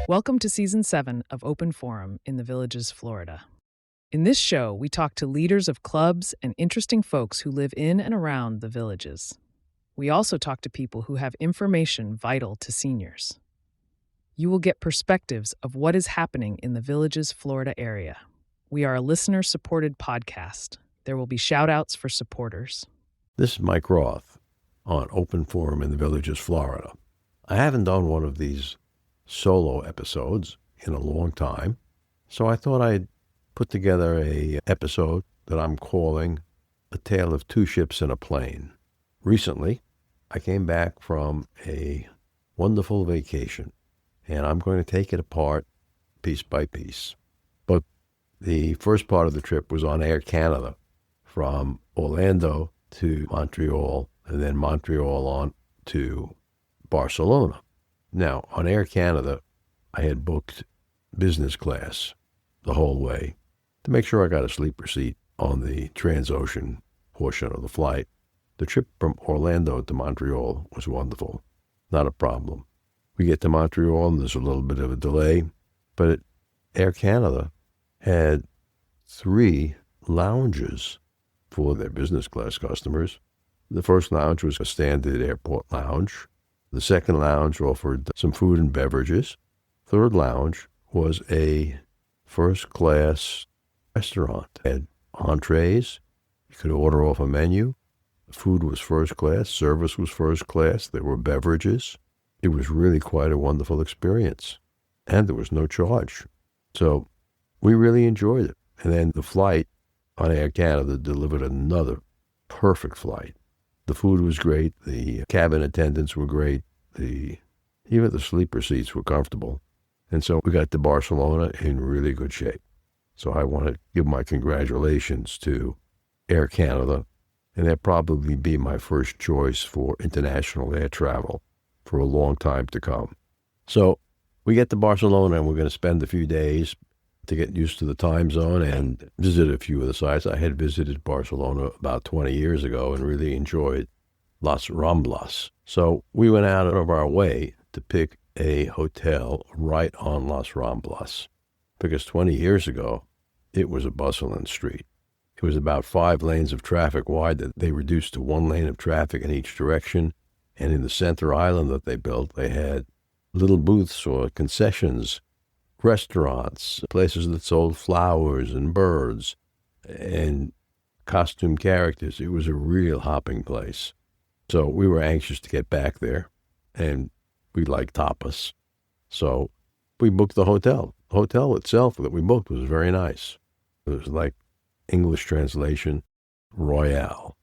Welcome to Season 7 of Open Forum in the Villages, Florida. In this show, we talk to leaders of clubs and interesting folks who live in and around the villages. We also talk to people who have information vital to seniors. You will get perspectives of what is happening in the Villages, Florida area. We are a listener-supported podcast. There will be shout-outs for supporters. This is Mike Roth on Open Forum in the Villages, Florida. I haven't done one of these solo episodes in a long time, so I thought I'd put together a episode that I'm calling A Tale of Two Ships and a Plane. Recently, I came back from a wonderful vacation, and I'm going to take it apart piece by piece. But the first part of the trip was on Air Canada from Orlando to Montreal, and then Montreal on to Barcelona. Now, on Air Canada, I had booked business class the whole way to make sure I got a sleeper seat on the Transocean portion of the flight. The trip from Orlando to Montreal was wonderful. Not a problem. We get to Montreal and there's a little bit of a delay, but Air Canada had 3 lounges for their business class customers. The first lounge was a standard airport lounge. The second lounge offered some food and beverages. Third lounge was a first-class restaurant. It had entrees. You could order off a menu. The food was first class. Service was first class. There were beverages. It was really quite a wonderful experience. And there was no charge. So we really enjoyed it. And then the flight on Air Canada delivered another perfect flight. The food was great. The cabin attendants were great. Even the sleeper seats were comfortable. And so we got to Barcelona in really good shape. So I want to give my congratulations to Air Canada. And that'd probably be my first choice for international air travel for a long time to come. So we get to Barcelona and we're going to spend a few days to get used to the time zone and visit a few of the sites. I had visited Barcelona about 20 years ago and really enjoyed Las Ramblas. So we went out of our way to pick a hotel right on Las Ramblas because 20 years ago, it was a bustling street. It was about 5 lanes of traffic wide that they reduced to 1 lane of traffic in each direction. And in the center island that they built, they had little booths or concessions, restaurants, places that sold flowers and birds and costume characters. It was a real hopping place. So we were anxious to get back there, and we liked tapas. So we booked the hotel. The hotel itself that we booked was very nice. It was like English translation, Royale.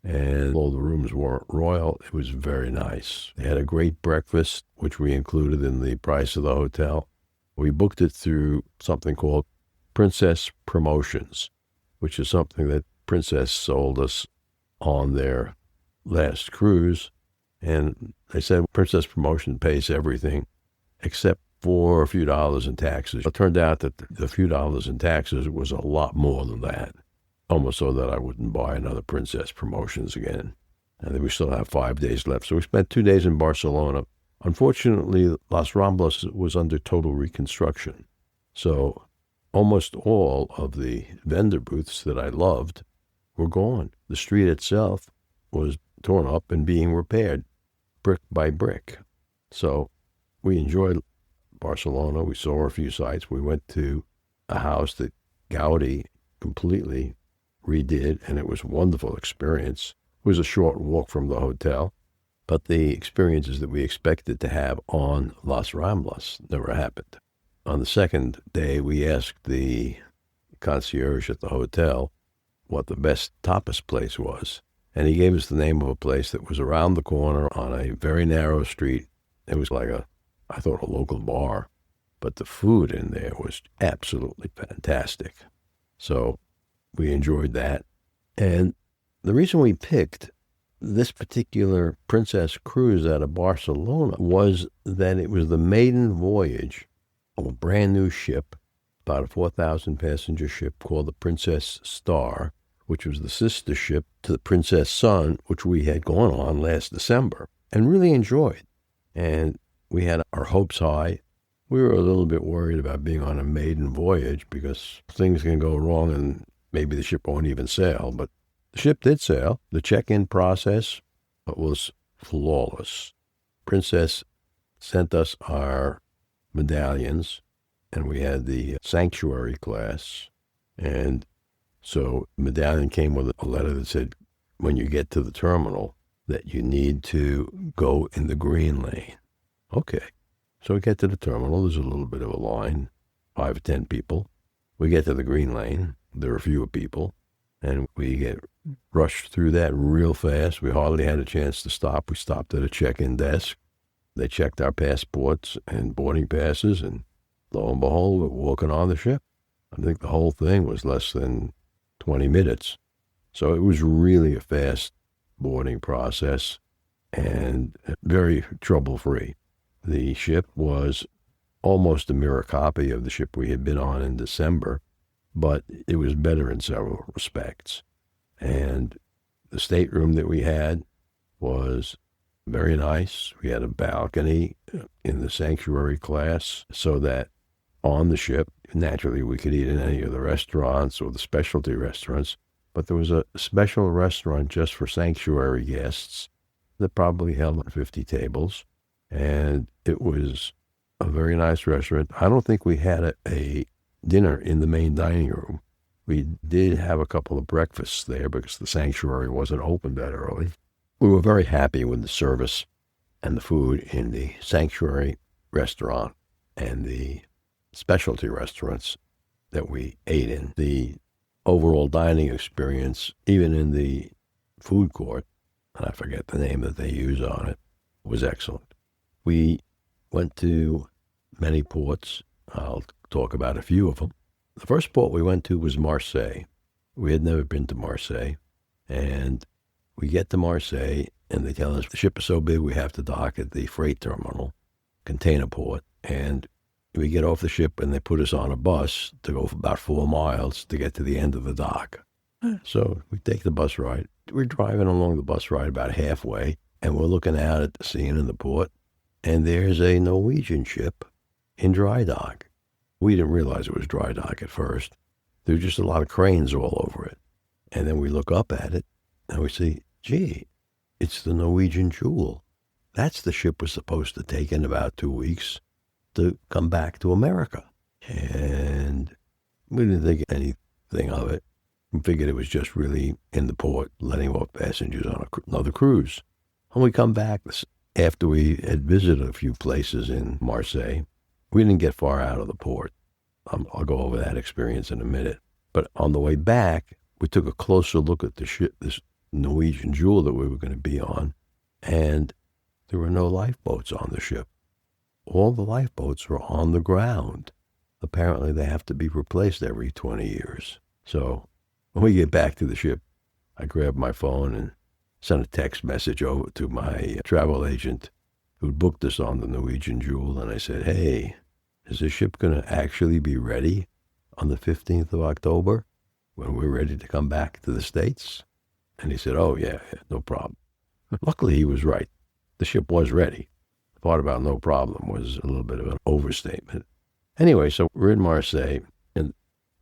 And although the rooms weren't royal, it was very nice. They had a great breakfast, which we included in the price of the hotel. We booked it through something called Princess Promotions, which is something that Princess sold us on their last cruise. And they said Princess Promotion pays everything except for a few dollars in taxes. It turned out that the few dollars in taxes was a lot more than that, almost so that I wouldn't buy another Princess Promotions again. And then we still have 5 days left. So we spent 2 days in Barcelona. Unfortunately, Las Ramblas was under total reconstruction. So almost all of the vendor booths that I loved were gone. The street itself was torn up and being repaired brick by brick. So we enjoyed Barcelona. We saw a few sites. We went to a house that Gaudi completely redid, and it was a wonderful experience. It was a short walk from the hotel. But the experiences that we expected to have on Las Ramblas never happened. On the second day, we asked the concierge at the hotel what the best tapas place was. And he gave us the name of a place that was around the corner on a very narrow street. It was like I thought a local bar. But the food in there was absolutely fantastic. So we enjoyed that. And the reason we picked this particular Princess cruise out of Barcelona was that it was the maiden voyage of a brand new ship, about a 4,000 passenger ship called the Princess Star, which was the sister ship to the Princess Sun, which we had gone on last December and really enjoyed. And we had our hopes high. We were a little bit worried about being on a maiden voyage because things can go wrong and maybe the ship won't even sail. But the ship did sail. The check-in process was flawless. Princess sent us our medallions, and we had the sanctuary class. And so medallion came with a letter that said, when you get to the terminal, that you need to go in the green lane. Okay. So we get to the terminal. There's a little bit of a line, 5 or 10 people. We get to the green lane. There are fewer people. And we get rushed through that real fast. We hardly had a chance to stop. We stopped at a check-in desk. They checked our passports and boarding passes, and lo and behold, we're walking on the ship. I think the whole thing was less than 20 minutes. So it was really a fast boarding process and very trouble-free. The ship was almost a mirror copy of the ship we had been on in December, but it was better in several respects. And the stateroom that we had was very nice. We had a balcony in the sanctuary class so that on the ship, naturally we could eat in any of the restaurants or the specialty restaurants, but there was a special restaurant just for sanctuary guests that probably held 50 tables. And it was a very nice restaurant. I don't think we had a dinner in the main dining room. We did have a couple of breakfasts there because the sanctuary wasn't open that early. We were very happy with the service and the food in the sanctuary restaurant and the specialty restaurants that we ate in. The overall dining experience, even in the food court, and I forget the name that they use on it, was excellent. We went to many ports. I'll talk about a few of them. The first port we went to was Marseilles. We had never been to Marseilles. And we get to Marseilles, and they tell us the ship is so big we have to dock at the freight terminal, container port. And we get off the ship, and they put us on a bus to go for about 4 miles to get to the end of the dock. So we take the bus ride. We're driving along the bus ride about halfway, and we're looking out at the scene in the port, and there's a Norwegian ship in dry dock. We didn't realize it was dry dock at first. There were just a lot of cranes all over it. And then we look up at it, and we see, gee, it's the Norwegian Jewel. That's the ship was supposed to take in about 2 weeks to come back to America. And we didn't think anything of it. We figured it was just really in the port, letting off passengers on another cruise. When we come back, after we had visited a few places in Marseilles, we didn't get far out of the port. I'll go over that experience in a minute. But on the way back, we took a closer look at the ship, this Norwegian Jewel that we were going to be on, and there were no lifeboats on the ship. All the lifeboats were on the ground. Apparently, they have to be replaced every 20 years. So when we get back to the ship, I grabbed my phone and sent a text message over to my travel agent who'd booked us on the Norwegian Jewel, and I said, hey, is the ship going to actually be ready on the 15th of October when we're ready to come back to the States? And he said, oh, yeah, no problem. Luckily, he was right. The ship was ready. The part about no problem was a little bit of an overstatement. Anyway, so we're in Marseilles, and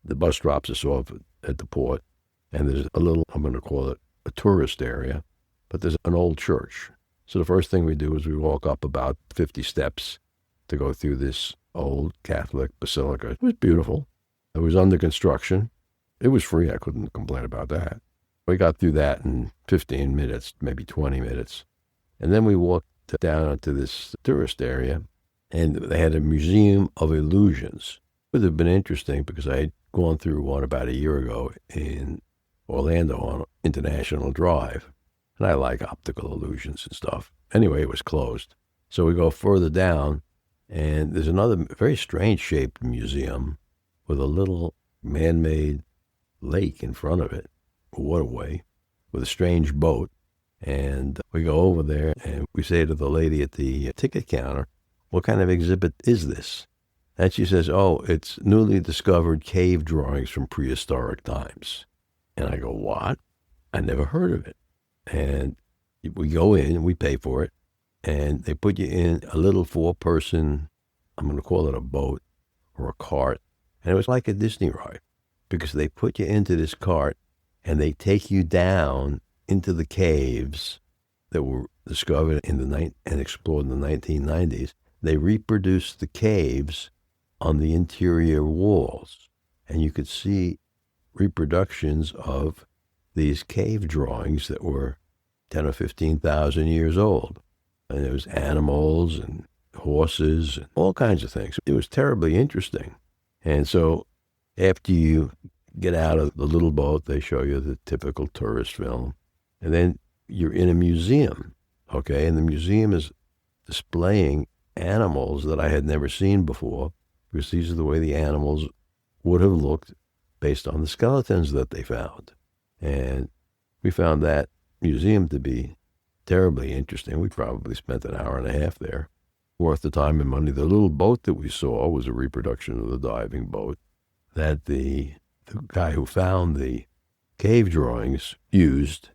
the bus drops us off at the port, and there's a little, I'm going to call it a tourist area, but there's an old church. So the first thing we do is we walk up about 50 steps to go through this old Catholic basilica. It was beautiful. It was under construction. It was free. I couldn't complain about that. We got through that in 15 minutes, maybe 20 minutes. And then we walked down into this tourist area, and they had a museum of illusions. It would have been interesting because I had gone through one about a year ago in Orlando on International Drive. And I like optical illusions and stuff. Anyway, it was closed. So we go further down, and there's another very strange-shaped museum with a little man-made lake in front of it, a waterway, with a strange boat. And we go over there, and we say to the lady at the ticket counter, what kind of exhibit is this? And she says, oh, it's newly discovered cave drawings from prehistoric times. And I go, what? I never heard of it. And we go in, and we pay for it, and they put you in a little 4-person, I'm going to call it a boat or a cart, and it was like a Disney ride because they put you into this cart and they take you down into the caves that were discovered and explored in the 1990s. They reproduced the caves on the interior walls, and you could see reproductions of these cave drawings that were 10 or 15,000 years old. And there was animals and horses and all kinds of things. It was terribly interesting. And so after you get out of the little boat, they show you the typical tourist film. And then you're in a museum, okay? And the museum is displaying animals that I had never seen before, because these are the way the animals would have looked based on the skeletons that they found. And we found that museum to be terribly interesting. We probably spent an hour and a half there, worth the time and money. The little boat that we saw was a reproduction of the diving boat that the guy who found the cave drawings used,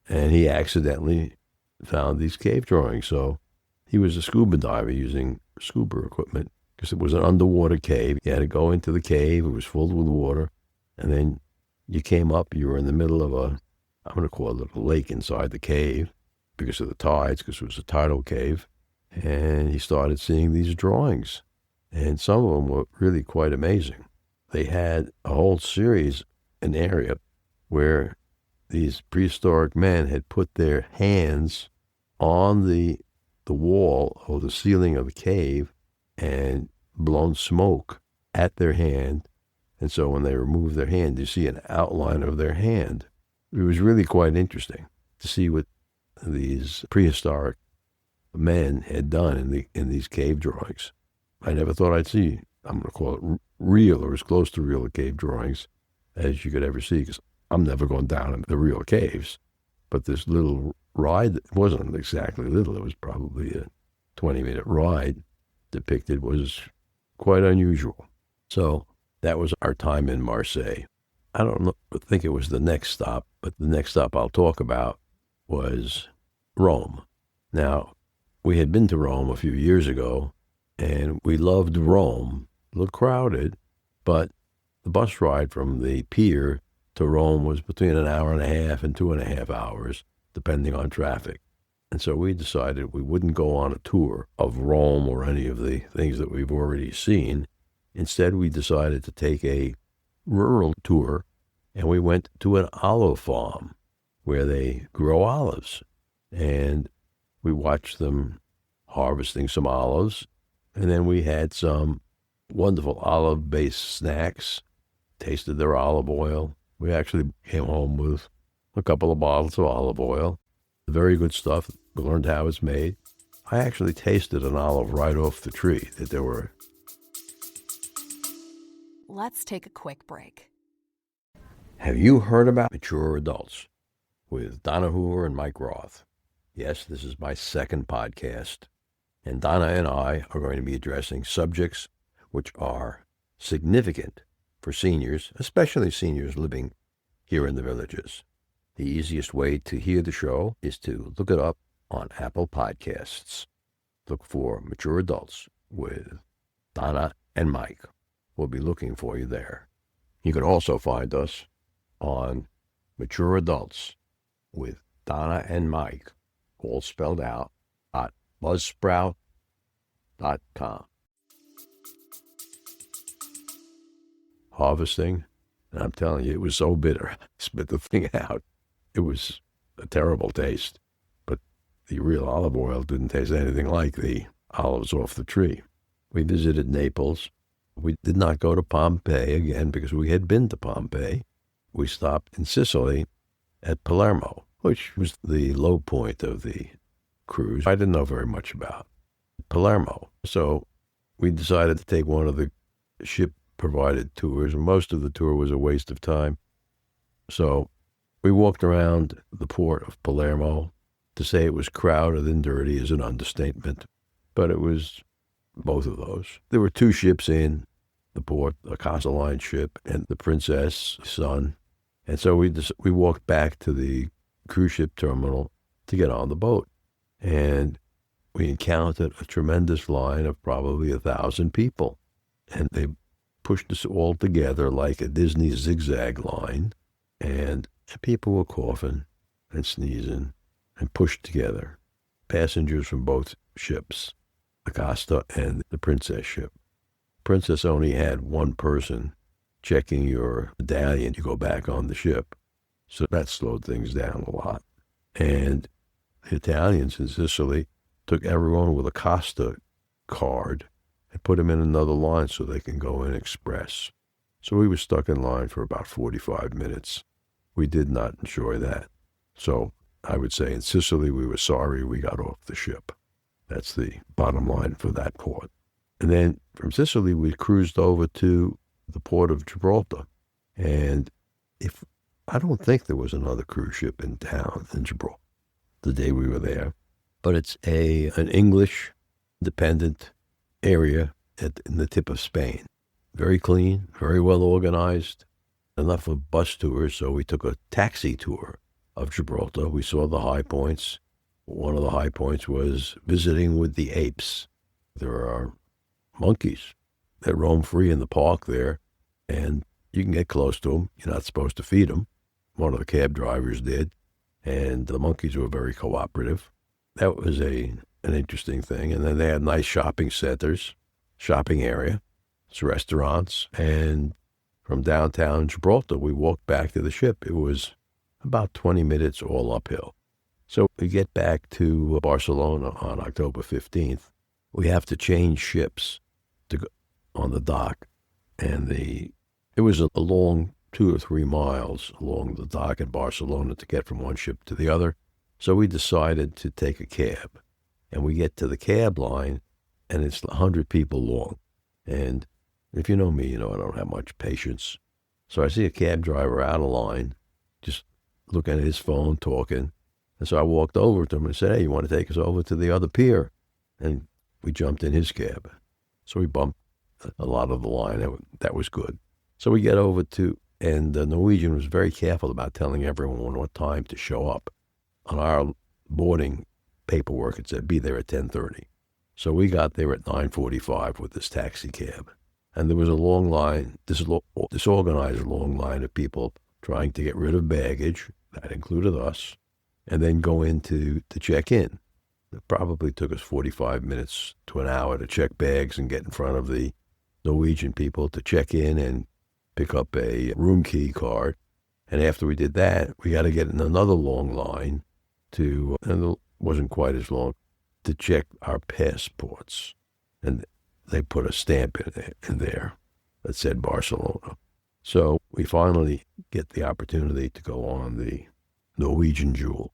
and he accidentally found these cave drawings. So he was a scuba diver using scuba equipment because it was an underwater cave. You had to go into the cave. It was filled with water. And then you came up, you were in the middle of I'm going to call it a lake inside the cave because of the tides, because it was a tidal cave. And he started seeing these drawings. And some of them were really quite amazing. They had a whole series, an area where these prehistoric men had put their hands on the wall or the ceiling of the cave and blown smoke at their hand. And so when they removed their hand, you see an outline of their hand. It was really quite interesting to see what these prehistoric men had done in these cave drawings. I never thought I'd see, I'm going to call it real or as close to real cave drawings as you could ever see, because I'm never going down in the real caves. But this little ride, it wasn't exactly little, it was probably a 20-minute ride depicted, was quite unusual. So that was our time in Marseilles. I think it was the next stop, but the next stop I'll talk about was Rome. Now, we had been to Rome a few years ago, and we loved Rome. A little crowded, but the bus ride from the pier to Rome was between an hour and a half and 2.5 hours, depending on traffic. And so we decided we wouldn't go on a tour of Rome or any of the things that we've already seen. Instead, we decided to take a rural tour, and we went to an olive farm where they grow olives. And we watched them harvesting some olives, and then we had some wonderful olive-based snacks, tasted their olive oil. We actually came home with a couple of bottles of olive oil. Very good stuff. We learned how it's made. I actually tasted an olive right off the tree that there were. Let's take a quick break. Have you heard about Mature Adults with Donna Hoover and Mike Roth? Yes, this is my second podcast, and Donna and I are going to be addressing subjects which are significant for seniors, especially seniors living here in the villages. The easiest way to hear the show is to look it up on Apple Podcasts. Look for Mature Adults with Donna and Mike. We'll be looking for you there. You can also find us on Mature Adults with Donna and Mike, all spelled out, @buzzsprout.com. Harvesting, and I'm telling you, it was so bitter. I spit the thing out. It was a terrible taste, but the real olive oil didn't taste anything like the olives off the tree. We visited Naples. We did not go to Pompeii again because we had been to Pompeii. We stopped in Sicily at Palermo, which was the low point of the cruise. I didn't know very much about Palermo. So we decided to take one of the ship-provided tours, and most of the tour was a waste of time. So we walked around the port of Palermo. To say it was crowded and dirty is an understatement, but it was both of those. There were 2 ships in the port, a Casa Line ship and the Princess Sun. And so we walked back to the cruise ship terminal to get on the boat. And we encountered a tremendous line of probably 1,000 people. And they pushed us all together like a Disney zigzag line. And people were coughing and sneezing and pushed together. Passengers from both ships, the Costa and the Princess ship. Princess only had one person checking your medallion to go back on the ship. So that slowed things down a lot. And the Italians in Sicily took everyone with a Costa card and put them in another line so they can go in express. So we were stuck in line for about 45 minutes. We did not enjoy that. So I would say in Sicily, we were sorry we got off the ship. That's the bottom line for that port. And then from Sicily, we cruised over to the port of Gibraltar. And I don't think there was another cruise ship in town in Gibraltar the day we were there. But it's an English dependent area in the tip of Spain. Very clean, very well organized, enough of bus tours. So we took a taxi tour of Gibraltar. We saw the high points. One of the high points was visiting with the apes. There are monkeys that roam free in the park there, and you can get close to them. You're not supposed to feed them. One of the cab drivers did, and the monkeys were very cooperative. That was an interesting thing. And then they had nice shopping centers, shopping area, restaurants. And from downtown Gibraltar, we walked back to the ship. It was about 20 minutes all uphill. So we get back to Barcelona on October 15th. We have to change ships to go on the dock. And it was a long 2 or 3 miles along the dock in Barcelona to get from one ship to the other. So we decided to take a cab. And we get to the cab line, and it's 100 people long. And if you know me, you know I don't have much patience. So I see a cab driver out of line, just looking at his phone, talking. And so I walked over to him and said, "Hey, you want to take us over to the other pier?" And we jumped in his cab. So we bumped a lot of the line. That was good. So we get over and the Norwegian was very careful about telling everyone what time to show up. On our boarding paperwork, it said be there at 10:30. So we got there at 9:45 with this taxi cab. And there was a long line, disorganized long line of people trying to get rid of baggage. That included us. And then go in to check in. It probably took us 45 minutes to an hour to check bags and get in front of the Norwegian people to check in and pick up a room key card. And after we did that, we got to get in another long line and it wasn't quite as long, to check our passports. And they put a stamp in there that said Barcelona. So we finally get the opportunity to go on the Norwegian Jewel.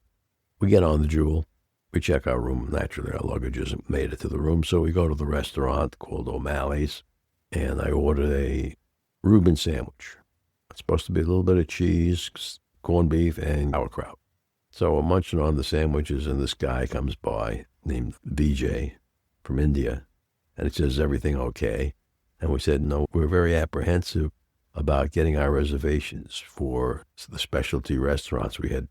We get on the Jewel. We check our room. Naturally, our luggage hasn't made it to the room. So we go to the restaurant called O'Malley's, and I ordered a Reuben sandwich. It's supposed to be a little bit of cheese, corned beef, and sauerkraut. So we're munching on the sandwiches, and this guy comes by named VJ from India, and he says, "Everything okay?" And we said, "No, we're very apprehensive about getting our reservations for the specialty restaurants. We had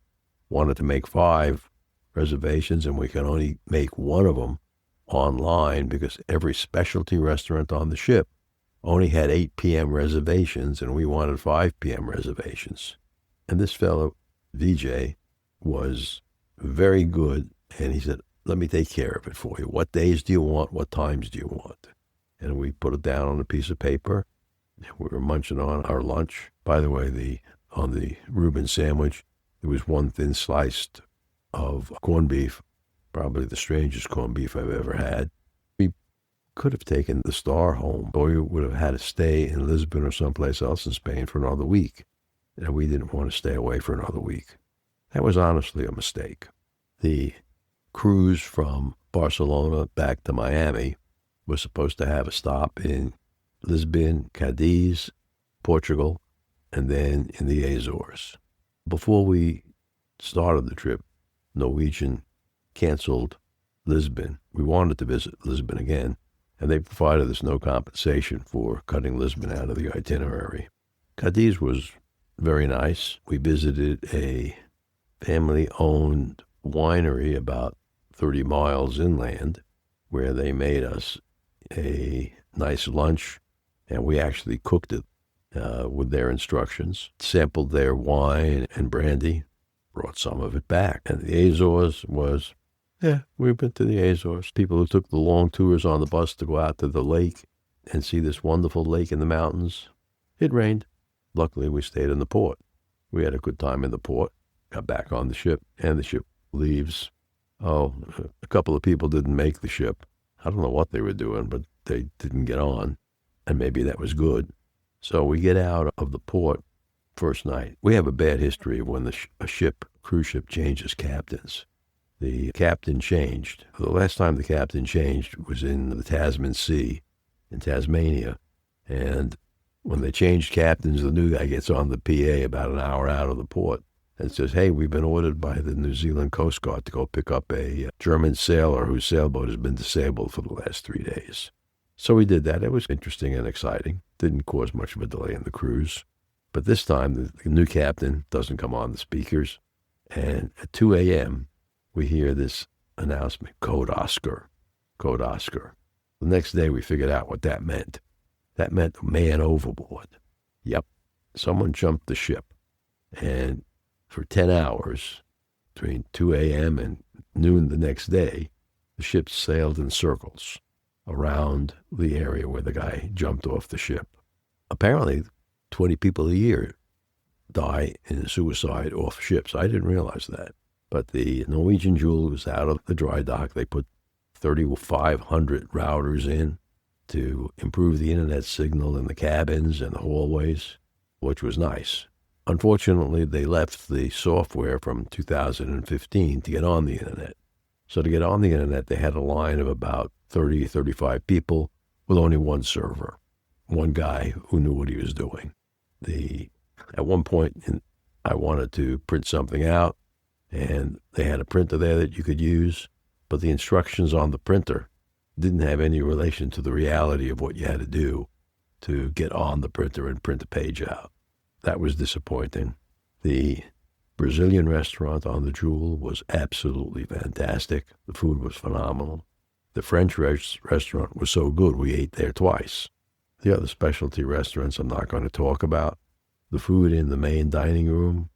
wanted to make 5 reservations, and we can only make one of them online because every specialty restaurant on the ship only had 8 p.m. reservations, and we wanted 5 p.m. reservations." And this fellow, VJ, was very good, and he said, "Let me take care of it for you. What days do you want? What times do you want?" And we put it down on a piece of paper. We were munching on our lunch. By the way, on the Reuben sandwich, there was one thin slice of corned beef, probably the strangest corned beef I've ever had. We could have taken the Star home, or we would have had to stay in Lisbon or someplace else in Spain for another week. And we didn't want to stay away for another week. That was honestly a mistake. The cruise from Barcelona back to Miami was supposed to have a stop in Lisbon, Cadiz, Portugal, and then in the Azores. Before we started the trip, Norwegian canceled Lisbon. We wanted to visit Lisbon again, and they provided us no compensation for cutting Lisbon out of the itinerary. Cadiz was very nice. We visited a family-owned winery about 30 miles inland, where they made us a nice lunch, and we actually cooked it with their instructions, sampled their wine and brandy, brought some of it back. And the Azores was, we've been to the Azores. People who took the long tours on the bus to go out to the lake and see this wonderful lake in the mountains. It rained. Luckily, we stayed in the port. We had a good time in the port, got back on the ship, and the ship leaves. Oh, a couple of people didn't make the ship. I don't know what they were doing, but they didn't get on, and maybe that was good. So we get out of the port first night. We have a bad history of when a cruise ship changes captains. The captain changed. The last time the captain changed was in the Tasman Sea in Tasmania, and when they changed captains, the new guy gets on the PA about an hour out of the port and says, hey, we've been ordered by the New Zealand Coast Guard to go pick up a German sailor whose sailboat has been disabled for the last 3 days. So we did that. It was interesting and exciting. Didn't cause much of a delay in the cruise. But this time, the new captain doesn't come on the speakers. And at 2 a.m., we hear this announcement, Code Oscar, Code Oscar. The next day, we figured out what that meant. That meant man overboard. Yep, someone jumped the ship. And for 10 hours, between 2 a.m. and noon the next day, the ship sailed in circles around the area where the guy jumped off the ship. Apparently, 20 people a year die in suicide off ships. I didn't realize that. But the Norwegian Jewel was out of the dry dock. They put 3,500 routers in to improve the internet signal in the cabins and the hallways, which was nice. Unfortunately, they left the software from 2015 to get on the internet. So to get on the internet, they had a line of about 30, 35 people with only one server, one guy who knew what he was doing. At one point, I wanted to print something out, and they had a printer there that you could use, but the instructions on the printer didn't have any relation to the reality of what you had to do to get on the printer and print the page out. That was disappointing. The Brazilian restaurant on the Jewel was absolutely fantastic. The food was phenomenal. The French restaurant was so good we ate there twice. The other specialty restaurants I'm not going to talk about. The food in the main dining room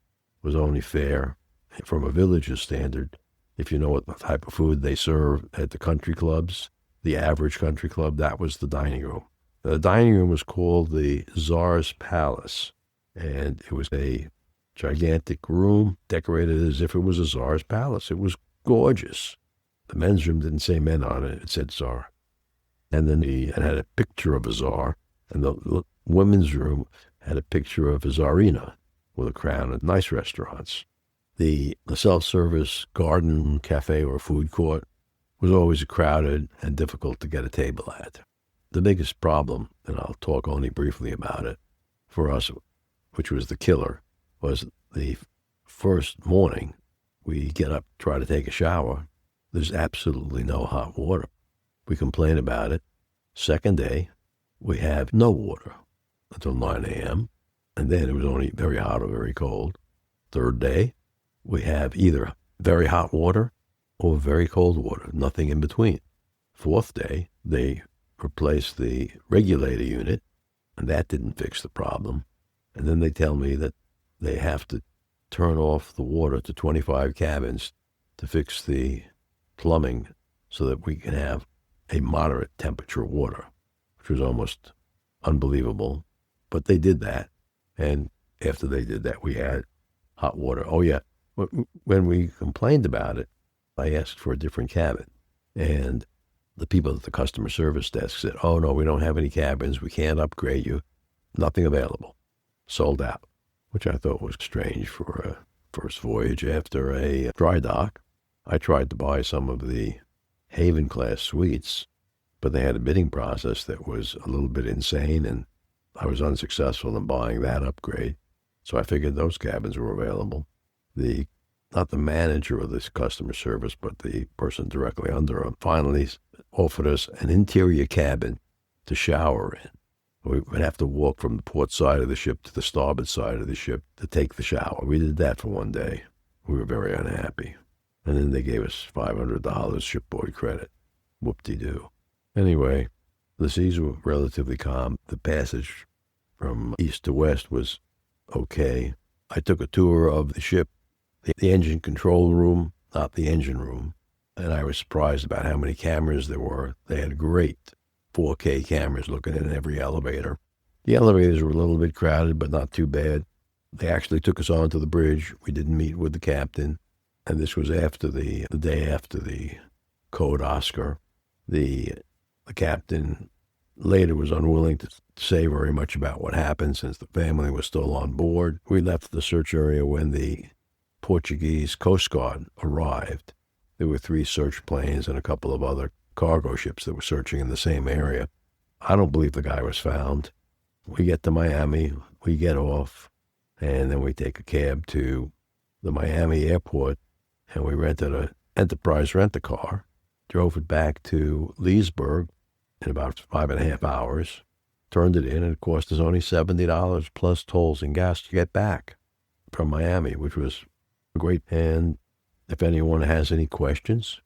was only fair from a village's standard. If you know what the type of food they serve at the country clubs, the average country club, that was the dining room. The dining room was called the Tsar's Palace, and it was a gigantic room decorated as if it was a Tsar's palace. It was gorgeous. The men's room didn't say men on it. It said Tsar. And then it had a picture of a Tsar, and the women's room had a picture of a Tsarina with a crown and nice restaurants. The self-service garden cafe or food court was always crowded and difficult to get a table at. The biggest problem, and I'll talk only briefly about it, for us, which was the killer, was the first morning we get up, try to take a shower. There's absolutely no hot water. We complain about it. Second day, we have no water until 9 a.m., and then it was only very hot or very cold. Third day, we have either very hot water or very cold water, nothing in between. Fourth day, they replaced the regulator unit, and that didn't fix the problem. And then they tell me that they have to turn off the water to 25 cabins to fix the plumbing so that we can have a moderate temperature water, which was almost unbelievable. But they did that, and after they did that, we had hot water. Oh, yeah. When we complained about it, I asked for a different cabin, and the people at the customer service desk said, oh, no, we don't have any cabins. We can't upgrade you. Nothing available. Sold out, which I thought was strange for a first voyage after a dry dock. I tried to buy some of the Haven class suites, but they had a bidding process that was a little bit insane, and I was unsuccessful in buying that upgrade. So I figured those cabins were available. Not the manager of this customer service, but the person directly under him, finally offered us an interior cabin to shower in. We would have to walk from the port side of the ship to the starboard side of the ship to take the shower. We did that for one day. We were very unhappy. And then they gave us $500 shipboard credit. Whoop-de-doo. Anyway, the seas were relatively calm. The passage from east to west was okay. I took a tour of the ship, the engine control room, not the engine room, and I was surprised about how many cameras there were. They had great 4K cameras looking in every elevator. The elevators were a little bit crowded, but not too bad. They actually took us onto the bridge. We didn't meet with the captain, and this was after the day after the Code Oscar. The captain later was unwilling to say very much about what happened since the family was still on board. We left the search area when the Portuguese Coast Guard arrived. There were 3 search planes and a couple of other cargo ships that were searching in the same area. I don't believe the guy was found. We get to Miami, we get off, and then we take a cab to the Miami airport, and we rented an Enterprise rent-a-car, drove it back to Leesburg in about 5.5 hours, turned it in, and it cost us only $70 plus tolls and gas to get back from Miami, which was great. And if anyone has any questions,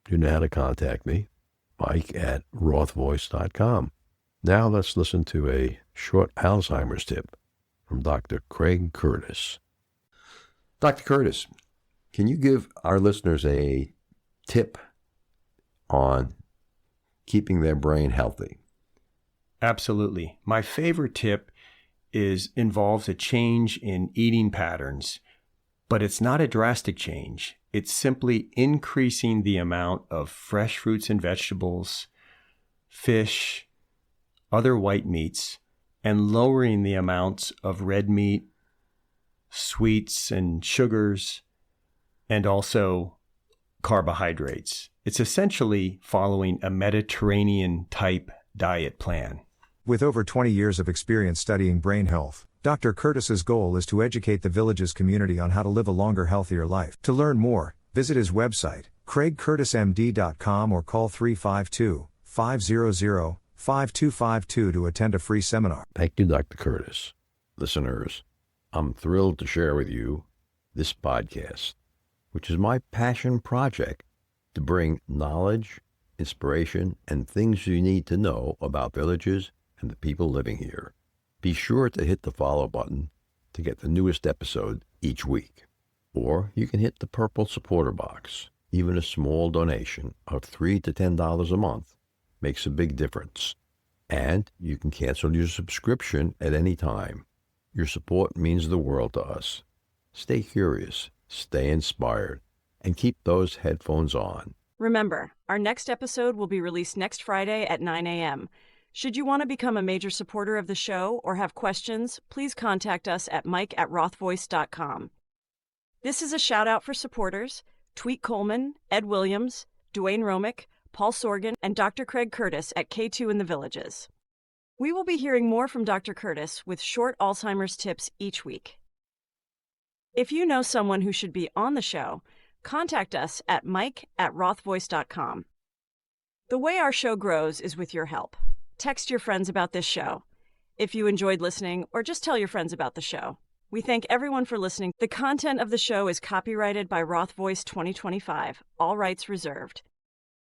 you know how to contact me, Mike@rothvoice.com. Now let's listen to a short Alzheimer's tip from Dr. Craig Curtis. Dr. Curtis, can you give our listeners a tip on keeping their brain healthy? Absolutely. My favorite tip involves a change in eating patterns, but it's not a drastic change. It's simply increasing the amount of fresh fruits and vegetables, fish, other white meats, and lowering the amounts of red meat, sweets and sugars, and also carbohydrates. It's essentially following a Mediterranean-type diet plan. With over 20 years of experience studying brain health, Dr. Curtis's goal is to educate the Villages community on how to live a longer, healthier life. To learn more, visit his website, craigcurtismd.com, or call 352-500-5252 to attend a free seminar. Thank you, Dr. Curtis. Listeners, I'm thrilled to share with you this podcast, which is my passion project to bring knowledge, inspiration, and things you need to know about Villages and the people living here. Be sure to hit the follow button to get the newest episode each week. Or you can hit the purple supporter box. Even a small donation of $3 to $10 a month makes a big difference. And you can cancel your subscription at any time. Your support means the world to us. Stay curious, stay inspired, and keep those headphones on. Remember, our next episode will be released next Friday at 9 a.m. Should you want to become a major supporter of the show or have questions, please contact us at mike@rothvoice.com. This is a shout-out for supporters, Tweet Coleman, Ed Williams, Dwayne Romick, Paul Sorgan, and Dr. Craig Curtis at K2 in the Villages. We will be hearing more from Dr. Curtis with short Alzheimer's tips each week. If you know someone who should be on the show, contact us at mike@rothvoice.com. The way our show grows is with your help. Text your friends about this show. If you enjoyed listening, or just tell your friends about the show. We thank everyone for listening. The content of the show is copyrighted by Roth Voice 2025, all rights reserved.